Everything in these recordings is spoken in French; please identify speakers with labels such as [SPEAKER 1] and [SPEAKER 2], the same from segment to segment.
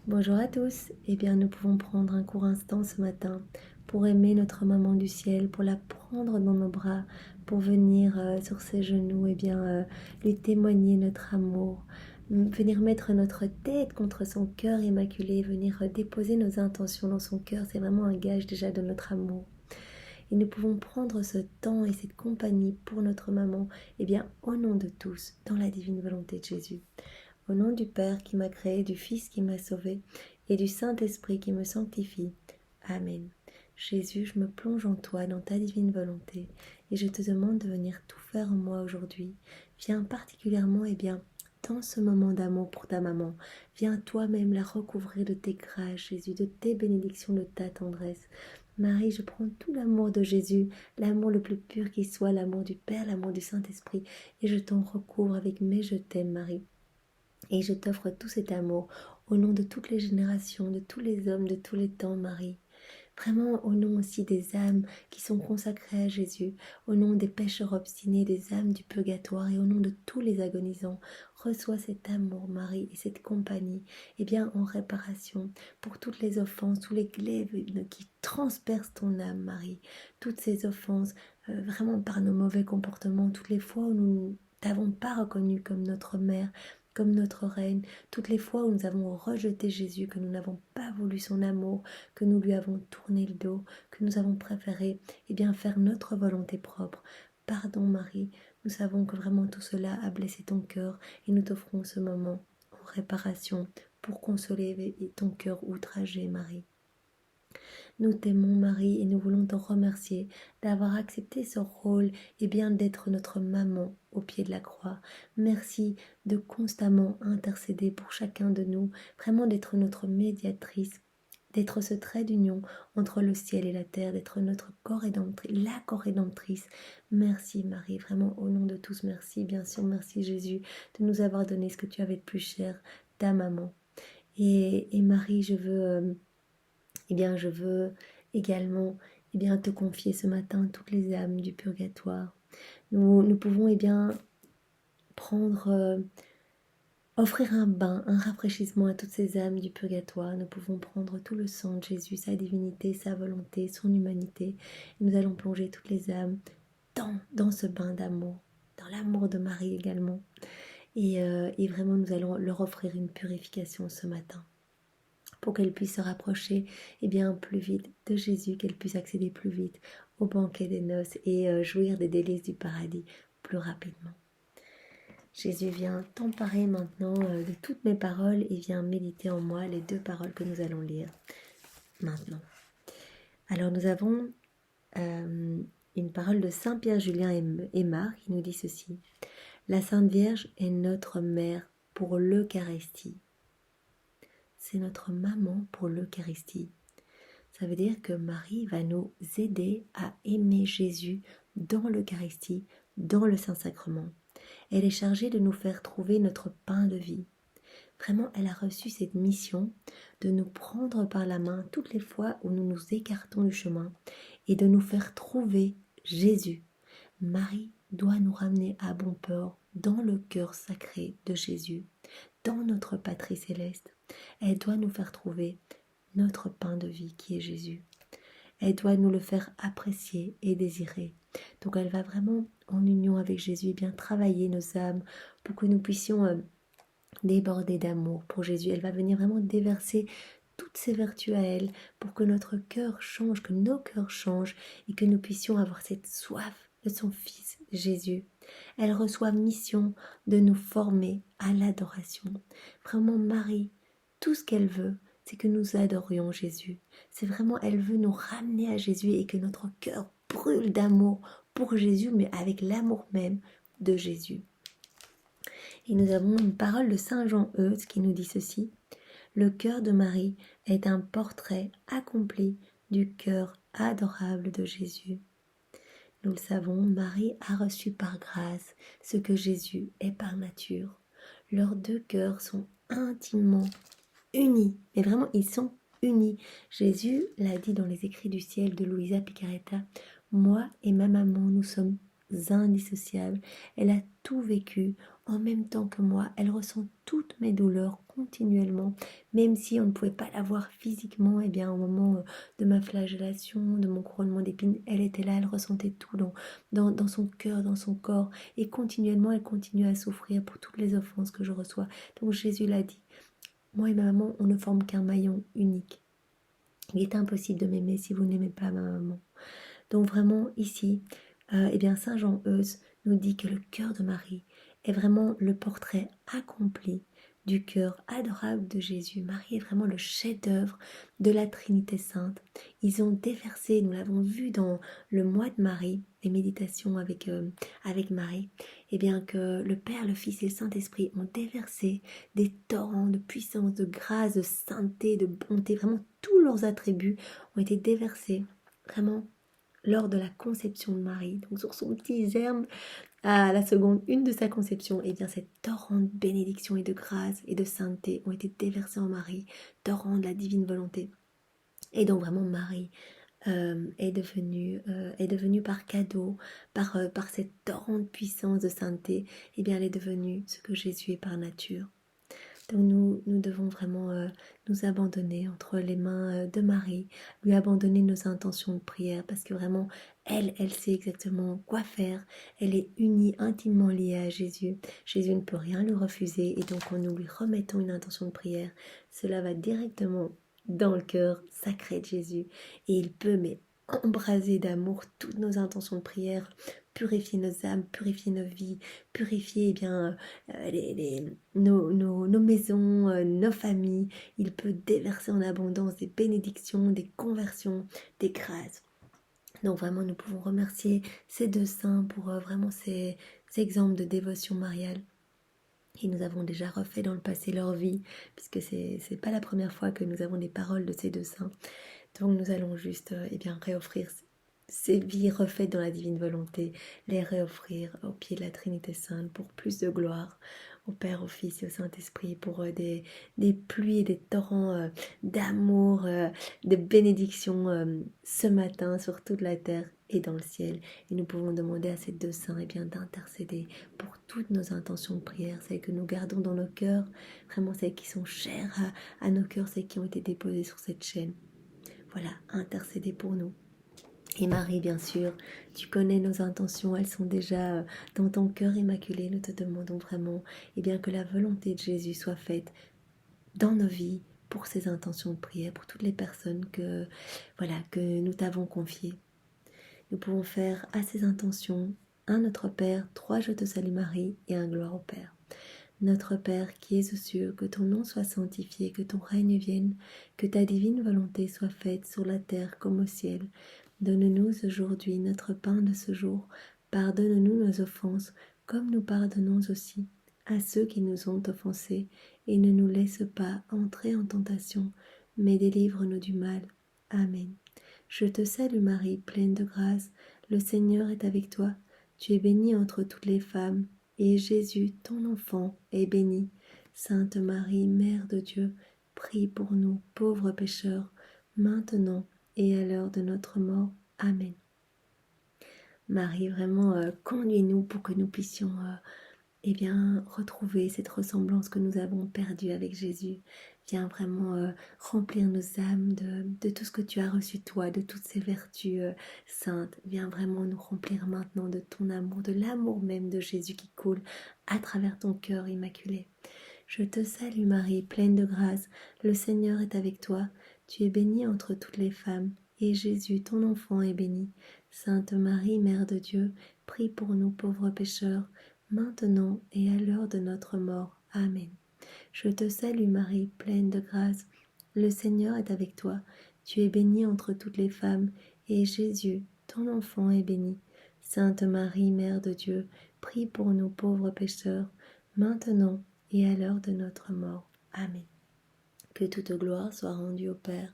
[SPEAKER 1] Bonjour à tous, eh bien nous pouvons prendre un court instant ce matin pour aimer notre maman du ciel, pour la prendre dans nos bras, pour venir sur ses genoux, lui témoigner notre amour, venir mettre notre tête contre son cœur immaculé, venir déposer nos intentions dans son cœur, c'est vraiment un gage déjà de notre amour. Et nous pouvons prendre ce temps et cette compagnie pour notre maman, eh bien au nom de tous, dans la divine volonté de Jésus. Au nom du Père qui m'a créé, du Fils qui m'a sauvé et du Saint-Esprit qui me sanctifie. Amen. Jésus, je me plonge en toi, dans ta divine volonté, et je te demande de venir tout faire en moi aujourd'hui. Viens particulièrement, dans ce moment d'amour pour ta maman. Viens toi-même la recouvrir de tes grâces, Jésus, de tes bénédictions, de ta tendresse. Marie, je prends tout l'amour de Jésus, l'amour le plus pur qui soit, l'amour du Père, l'amour du Saint-Esprit, et je t'en recouvre avec mes je t'aime, Marie. Et je t'offre tout cet amour au nom de toutes les générations, de tous les hommes, de tous les temps, Marie. Vraiment au nom aussi des âmes qui sont consacrées à Jésus, au nom des pécheurs obstinés, des âmes du purgatoire et au nom de tous les agonisants. Reçois cet amour, Marie, et cette compagnie, en réparation pour toutes les offenses, tous les glaives qui transpercent ton âme, Marie. Toutes ces offenses, vraiment par nos mauvais comportements, toutes les fois où nous ne t'avons pas reconnu comme notre mère, comme notre reine, toutes les fois où nous avons rejeté Jésus, que nous n'avons pas voulu son amour, que nous lui avons tourné le dos, que nous avons préféré faire notre volonté propre. Pardon Marie, nous savons que vraiment tout cela a blessé ton cœur et nous t'offrons ce moment en réparation pour consoler ton cœur outragé, Marie. Nous t'aimons Marie et nous voulons te remercier d'avoir accepté ce rôle d'être notre maman au pied de la croix. Merci de constamment intercéder pour chacun de nous, vraiment d'être notre médiatrice, d'être ce trait d'union entre le ciel et la terre, d'être notre corps-rédemptrice, la corps-rédemptrice. Merci Marie, vraiment au nom de tous, merci, bien sûr, merci Jésus de nous avoir donné ce que tu avais de plus cher, ta maman. Et Marie, je veux également te confier ce matin toutes les âmes du purgatoire. Nous pouvons prendre, offrir un bain, un rafraîchissement à toutes ces âmes du purgatoire. Nous pouvons prendre tout le sang de Jésus, sa divinité, sa volonté, son humanité. Et nous allons plonger toutes les âmes dans ce bain d'amour, dans l'amour de Marie également. Et vraiment, nous allons leur offrir une purification ce matin, pour qu'elle puisse se rapprocher plus vite de Jésus, qu'elle puisse accéder plus vite au banquet des noces et jouir des délices du paradis plus rapidement. Jésus vient t'emparer maintenant de toutes mes paroles et vient méditer en moi les 2 paroles que nous allons lire maintenant. Alors nous avons une parole de Saint Pierre Julien Aymar qui nous dit ceci: la Sainte Vierge est notre mère pour l'Eucharistie. C'est notre maman pour l'Eucharistie. Ça veut dire que Marie va nous aider à aimer Jésus dans l'Eucharistie, dans le Saint-Sacrement. Elle est chargée de nous faire trouver notre pain de vie. Vraiment, elle a reçu cette mission de nous prendre par la main toutes les fois où nous nous écartons du chemin et de nous faire trouver Jésus. Marie doit nous ramener à bon port dans le cœur sacré de Jésus, dans notre patrie céleste. Elle doit nous faire trouver notre pain de vie qui est Jésus. Elle doit nous le faire apprécier et désirer. Donc elle va vraiment en union avec Jésus travailler nos âmes pour que nous puissions déborder d'amour pour Jésus. Elle va venir vraiment déverser toutes ses vertus à elle pour que notre cœur change, que nos cœurs changent et que nous puissions avoir cette soif de son Fils Jésus. Elle reçoit mission de nous former à l'adoration. Vraiment Marie, tout ce qu'elle veut, c'est que nous adorions Jésus. C'est vraiment, elle veut nous ramener à Jésus et que notre cœur brûle d'amour pour Jésus, mais avec l'amour même de Jésus. Et nous avons une parole de Saint Jean Eudes qui nous dit ceci: le cœur de Marie est un portrait accompli du cœur adorable de Jésus. Nous le savons, Marie a reçu par grâce ce que Jésus est par nature. Leurs 2 cœurs sont intimement unis, mais vraiment ils sont unis. Jésus l'a dit dans les écrits du ciel de Luisa Picaretta: moi et ma maman, nous sommes indissociables. Elle a tout vécu en même temps que moi. Elle ressent toutes mes douleurs continuellement, même si on ne pouvait pas la voir physiquement. Eh bien, au moment de ma flagellation, de mon couronnement d'épines, elle était là, elle ressentait tout dans son cœur, dans son corps. Et continuellement, elle continue à souffrir pour toutes les offenses que je reçois. Donc Jésus l'a dit, moi et ma maman, on ne forme qu'un maillon unique. Il est impossible de m'aimer si vous n'aimez pas ma maman. Donc vraiment ici, eh bien Saint Jean Eudes nous dit que le cœur de Marie est vraiment le portrait accompli du cœur adorable de Jésus. Marie est vraiment le chef-d'œuvre de la Trinité Sainte. Ils ont déversé, nous l'avons vu dans le mois de Marie, les méditations avec Marie, eh bien que le Père, le Fils et le Saint-Esprit ont déversé des torrents de puissance, de grâce, de sainteté, de bonté. Vraiment tous leurs attributs ont été déversés vraiment lors de la conception de Marie, donc sur son petit germe, à la seconde une de sa conception, et bien cette torrent de bénédiction et de grâce et de sainteté ont été déversés en Marie, torrent de la divine volonté. Et donc vraiment Marie est devenue par cadeau, par cette torrent de puissance de sainteté, et bien elle est devenue ce que Jésus est par nature. Donc nous devons vraiment nous abandonner entre les mains de Marie, lui abandonner nos intentions de prière parce que vraiment, elle sait exactement quoi faire. Elle est unie, intimement liée à Jésus. Jésus ne peut rien lui refuser et donc quand nous lui remettons une intention de prière, cela va directement dans le cœur sacré de Jésus et il peut mais embraser d'amour toutes nos intentions de prière, purifier nos âmes, purifier nos vies, purifier bien nos maisons, nos familles. Il peut déverser en abondance des bénédictions, des conversions, des grâces. Donc vraiment, nous pouvons remercier ces deux saints pour vraiment ces exemples de dévotion mariale. Et nous avons déjà refait dans le passé leur vie, puisque c'est pas la première fois que nous avons les paroles de ces deux saints. Donc nous allons juste eh bien, réoffrir ces vies refaites dans la divine volonté, les réoffrir au pied de la Trinité Sainte pour plus de gloire, au Père, au Fils et au Saint-Esprit, pour des pluies et des torrents d'amour, de bénédiction ce matin sur toute la terre et dans le ciel. Et nous pouvons demander à ces deux saints eh bien, d'intercéder pour toutes nos intentions de prière, celles que nous gardons dans nos cœurs, vraiment celles qui sont chères à nos cœurs, celles qui ont été déposées sur cette chaîne. Voilà, intercéder pour nous. Et Marie, bien sûr, tu connais nos intentions, elles sont déjà dans ton cœur immaculé. Nous te demandons vraiment eh bien, que la volonté de Jésus soit faite dans nos vies pour ces intentions de prière, pour toutes les personnes que nous t'avons confiées. Nous pouvons faire à ces intentions un Notre Père, 3 Je te salue Marie et un Gloire au Père. Notre Père qui es aux cieux, que ton nom soit sanctifié, que ton règne vienne, que ta divine volonté soit faite sur la terre comme au ciel. Donne-nous aujourd'hui notre pain de ce jour. Pardonne-nous nos offenses, comme nous pardonnons aussi à ceux qui nous ont offensés. Et ne nous laisse pas entrer en tentation, mais délivre-nous du mal. Amen. Je te salue Marie, pleine de grâce. Le Seigneur est avec toi. Tu es bénie entre toutes les femmes, et Jésus, ton enfant, est béni. Sainte Marie, Mère de Dieu, prie pour nous, pauvres pécheurs, maintenant et à l'heure de notre mort. Amen. Marie, vraiment, conduis-nous pour que nous puissions eh bien, retrouver cette ressemblance que nous avons perdue avec Jésus. Viens vraiment remplir nos âmes de tout ce que tu as reçu toi, de toutes ces vertus saintes. Viens vraiment nous remplir maintenant de ton amour, de l'amour même de Jésus qui coule à travers ton cœur immaculé. Je te salue Marie, pleine de grâce, le Seigneur est avec toi. Tu es bénie entre toutes les femmes, et Jésus, ton enfant, est béni. Sainte Marie, Mère de Dieu, prie pour nous pauvres pécheurs, maintenant et à l'heure de notre mort. Amen. Je te salue Marie, pleine de grâce. Le Seigneur est avec toi. Tu es bénie entre toutes les femmes, et Jésus, ton enfant, est béni. Sainte Marie, Mère de Dieu, prie pour nous pauvres pécheurs, maintenant et à l'heure de notre mort. Amen. Que toute gloire soit rendue au Père,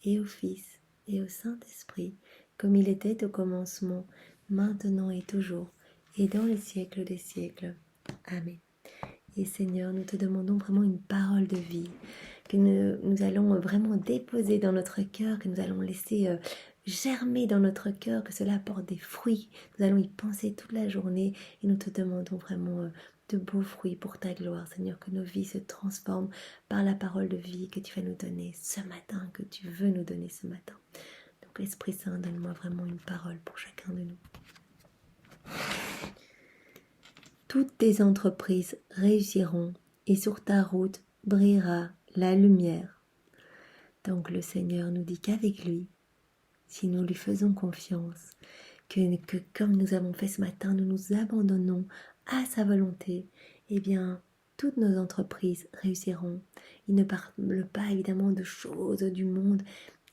[SPEAKER 1] et au Fils, et au Saint-Esprit, comme il était au commencement, maintenant et toujours, et dans les siècles des siècles. Amen. Et Seigneur, nous te demandons vraiment une parole de vie que nous allons vraiment déposer dans notre cœur, que nous allons laisser germer dans notre cœur, que cela apporte des fruits. Nous allons y penser toute la journée et nous te demandons vraiment de beaux fruits pour ta gloire, Seigneur, que nos vies se transforment par la parole de vie que tu vas nous donner ce matin, que tu veux nous donner ce matin. Donc Esprit Saint, donne-moi vraiment une parole pour chacun de nous. Toutes tes entreprises réussiront et sur ta route brillera la lumière. Donc le Seigneur nous dit qu'avec lui, si nous lui faisons confiance, que comme nous avons fait ce matin, nous nous abandonnons à sa volonté, eh bien, toutes nos entreprises réussiront. Il ne parle pas évidemment de choses du monde,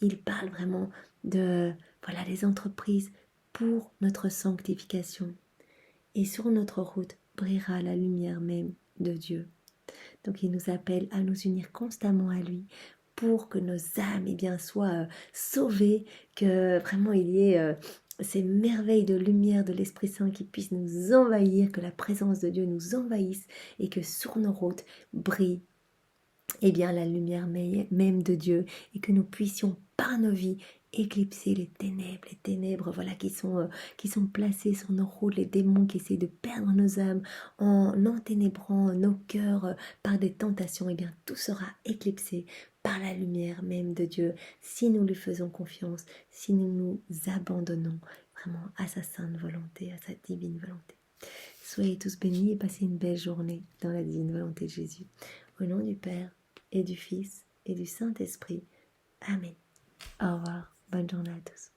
[SPEAKER 1] il parle vraiment de, voilà, les entreprises pour notre sanctification. Et sur notre route brillera la lumière même de Dieu. Donc il nous appelle à nous unir constamment à lui pour que nos âmes eh bien, soient sauvées, que vraiment il y ait ces merveilles de lumière de l'Esprit Saint qui puissent nous envahir, que la présence de Dieu nous envahisse et que sur nos routes brille eh bien, la lumière même de Dieu et que nous puissions par nos vies éclipser les ténèbres voilà, qui sont placées sur nos routes, les démons qui essaient de perdre nos âmes en enténébrant nos cœurs par des tentations. Eh bien, tout sera éclipsé par la lumière même de Dieu si nous lui faisons confiance, si nous nous abandonnons vraiment à sa sainte volonté, à sa divine volonté. Soyez tous bénis et passez une belle journée dans la divine volonté de Jésus. Au nom du Père et du Fils et du Saint-Esprit. Amen. Au revoir. Bonne journée à tous.